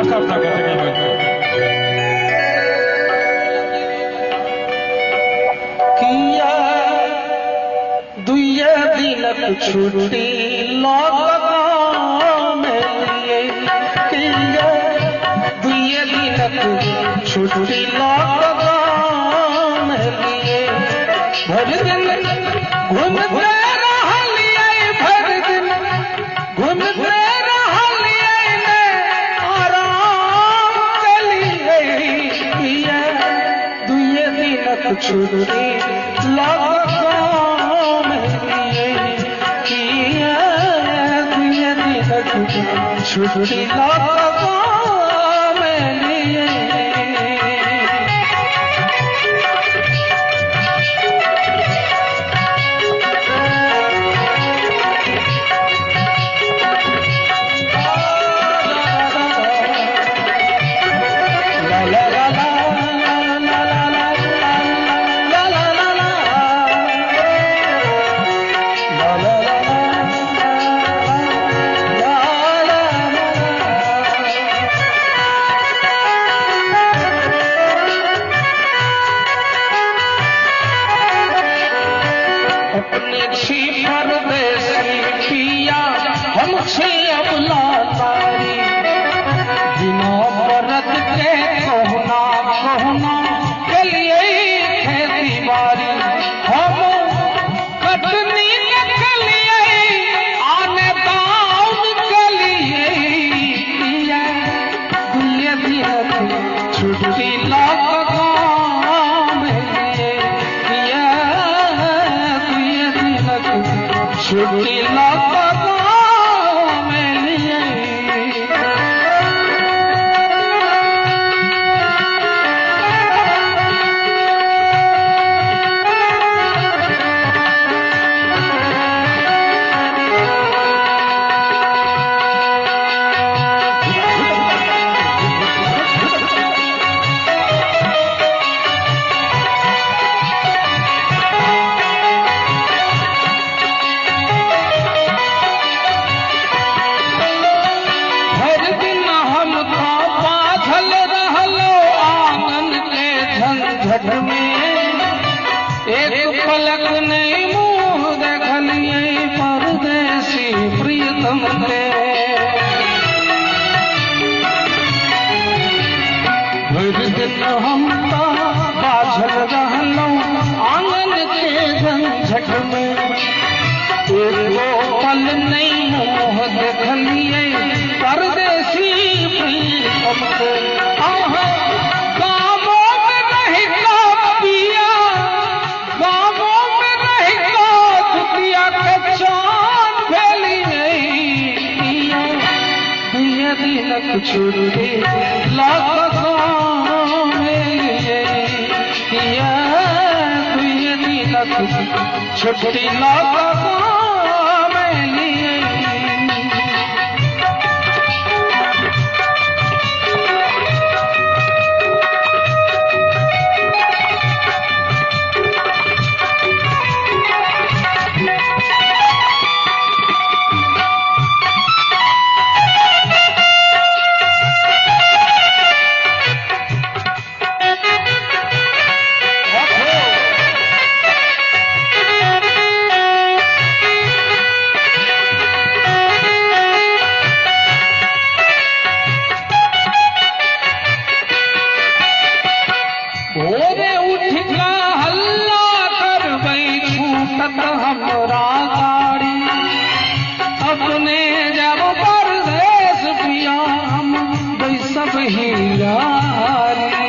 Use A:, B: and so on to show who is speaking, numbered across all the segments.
A: स्थापना कैसे की गई
B: किया दुए दिनक छुट्टी लॉकडाउन लिए किया दुए दिनक छुट्टी लॉकडाउन लिए भर दिन घूमते रहलिए भर दिन घूमते रहलिए ने आराम चलिए किया दुए दिनक छुट्टी लॉकडाउन लिए किया दुए दिनक छुट्टी लॉकडाउन लिए अपने छी परदेसी पिया हमसे अब लाचारी बिना परत के कहना कहना के लिए खेती बारी हम कटनी के लिए आने दाम के लिए पिया दुए दिन छुट्टी लॉकडाउन लिए पिया छुट्टी लॉकडाउन लिए झट में एक पलक नहीं मुंह देखलिए परदेसी प्रीतम के भर दिन हम बाझल रहलौं आंगन के झट में एक पल नहीं मुंह देखलिए परदेसी प्रीतम के छुट्टी लॉकडाउन लिए किया दुए दिनक छुट्टी लॉकडाउन लिए भोरे उठ का हल्ला करबै छूटत हमरा गाड़ी अपने जब परदेस पिया हम बैसब ही यारी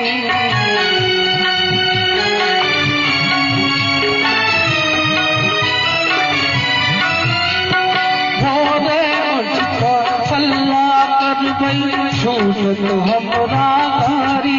B: भोरे उठ का हल्ला करबै छूटत हमरा गाड़ी